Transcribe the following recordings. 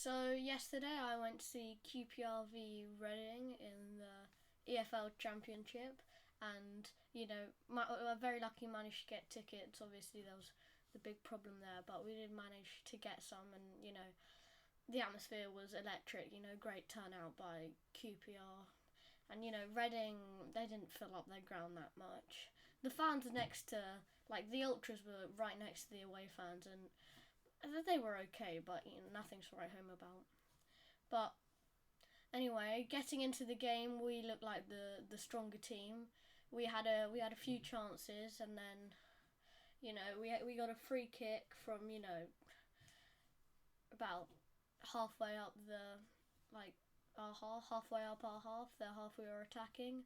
So yesterday I went to see QPR v Reading in the EFL Championship, and I very lucky managed to get tickets. Obviously there was the big problem there, but we did manage to get some, and the atmosphere was electric. Great turnout by QPR, and Reading, they didn't fill up their ground that much. The fans next to the ultras were right next to the away fans, and they were okay, but nothing to write home about. But anyway, getting into the game, we looked like the stronger team. We had a few chances, and then we got a free kick from about halfway up the halfway up our half, the half we were attacking,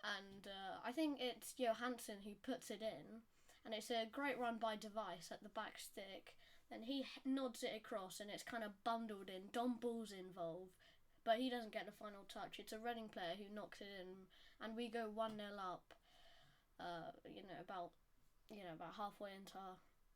and I think it's Johansson who puts it in, and it's a great run by Device at the back stick. Then he nods it across, and it's kind of bundled in. Don Ball's involved, but he doesn't get the final touch. It's a Reading player who knocks it in, and we go 1-0 up. About halfway into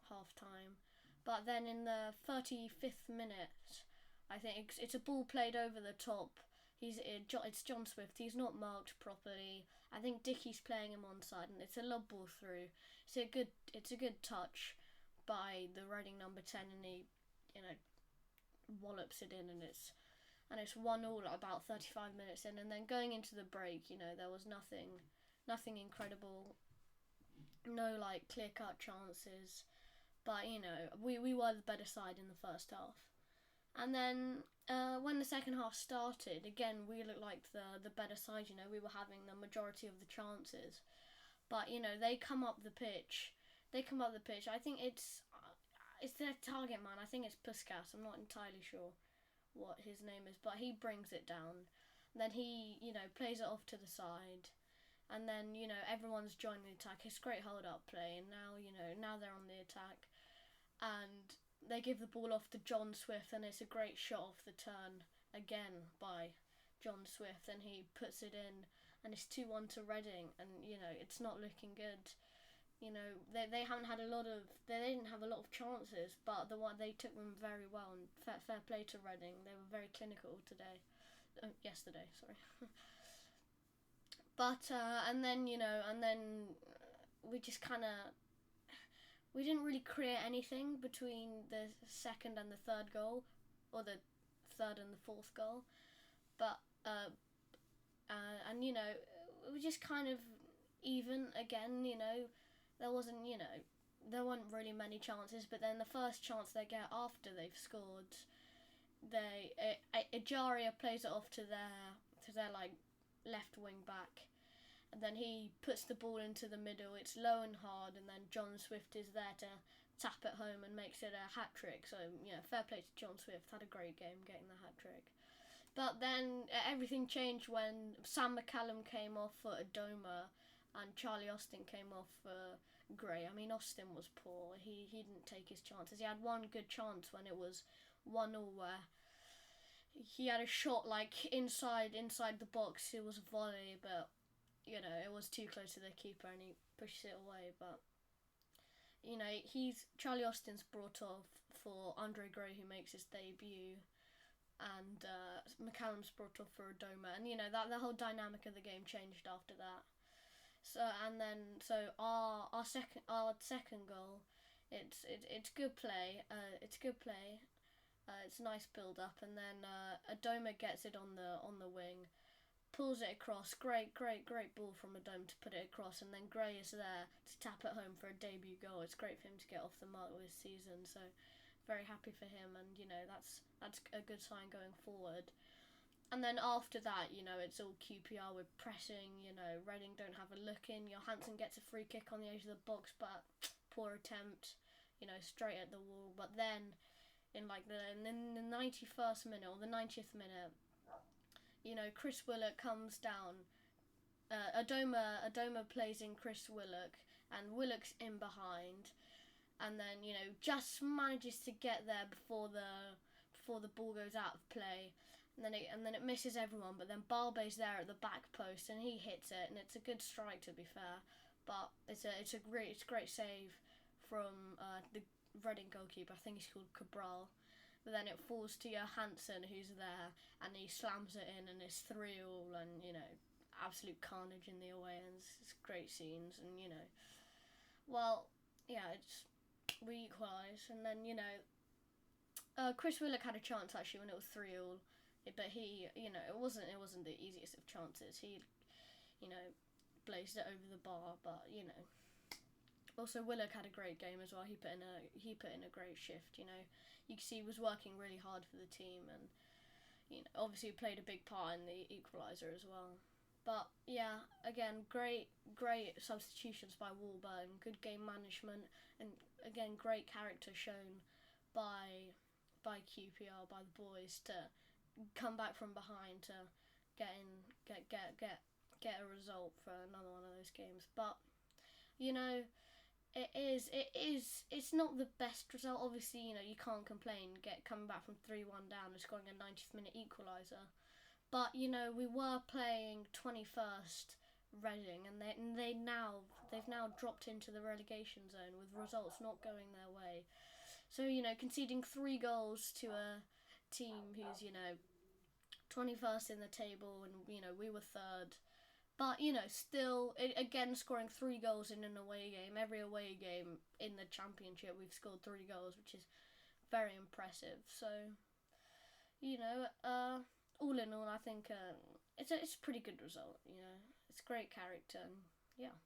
half time, but then in the 35th minute, I think it's a ball played over the top. It's John Swift. He's not marked properly. I think Dickie's playing him onside, and it's a lob ball through. It's a good touch by the Reading number 10, and he wallops it in, and it's 1-1 about 35 minutes in, and then going into the break, there was nothing incredible, no clear cut chances, but we were the better side in the first half. And then when the second half started, again we looked like the better side. We were having the majority of the chances, but they come up the pitch. I think it's their target man. I think it's Puskas. I'm not entirely sure what his name is, but he brings it down. Then he plays it off to the side, and then everyone's joining the attack. It's great hold up play, and now they're on the attack, and they give the ball off to John Swift, and it's a great shot off the turn again by John Swift, and he puts it in, and it's 2-1 to Reading, and it's not looking good. They haven't had they didn't have a lot of chances, but they took them very well, and fair play to Reading. They were very clinical yesterday, sorry. But and then we just we didn't really create anything between the second and the third goal, or the third and the fourth goal. But and it was just kind of even again. There weren't really many chances. But then the first chance they get after they've scored, Ejaria plays it off to their left wing back, and then he puts the ball into the middle. It's low and hard, and then John Swift is there to tap it home and makes it a hat-trick. So fair play to John Swift. Had a great game getting the hat-trick. But then everything changed when Sam McCallum came off for Adoma and Charlie Austin came off for Gray. I mean, Austin was poor. He didn't take his chances. He had one good chance when it was 1-1, where he had a shot inside the box. It was a volley, but it was too close to the keeper, and he pushes it away. But Charlie Austin's brought off for Andre Gray, who makes his debut, and McCallum's brought off for Adoma, and that the whole dynamic of the game changed after that. So our second goal, it's good play. It's nice build up, and then Adoma gets it on the wing, pulls it across. Great ball from Adoma to put it across, and then Gray is there to tap it home for a debut goal. It's great for him to get off the mark this season, so very happy for him, and that's a good sign going forward. And then after that, it's all QPR with pressing. Reading don't have a look in. Johansson gets a free kick on the edge of the box, but poor attempt. Straight at the wall. But then, in the 91st minute or the 90th minute, Chris Willock comes down. Adoma plays in Chris Willock, and Willock's in behind, and then just manages to get there before the ball goes out of play. And then it misses everyone, but then Balbe's there at the back post, and he hits it, and it's a good strike, to be fair. But it's a great save from the Reading goalkeeper. I think he's called Cabral, but then it falls to Johansson, who's there, and he slams it in, and it's 3-3, and absolute carnage in the away ends. It's great scenes, and well, yeah, we equalise, and then Chris Willock had a chance actually when it was 3-3, but he, it wasn't the easiest of chances. He, blazed it over the bar, but also Willock had a great game as well. He put in a great shift. You can see he was working really hard for the team, and obviously played a big part in the equaliser as well. But yeah, again, great substitutions by Warburton, good game management, and again great character shown by QPR, by the boys, to come back from behind to get a result for another one of those games. But it's not the best result. Obviously, you can't complain coming back from 3-1 down and scoring a 90th minute equaliser. But we were playing 21st Reading, and they've now dropped into the relegation zone with results not going their way. So conceding 3 goals to a team who's 21st in the table, and we were 3rd. But still, again, scoring 3 goals in an away game. Every away game in the Championship, we've scored 3 goals, which is very impressive. So all in all, I think it's a pretty good result. It's great character, and yeah.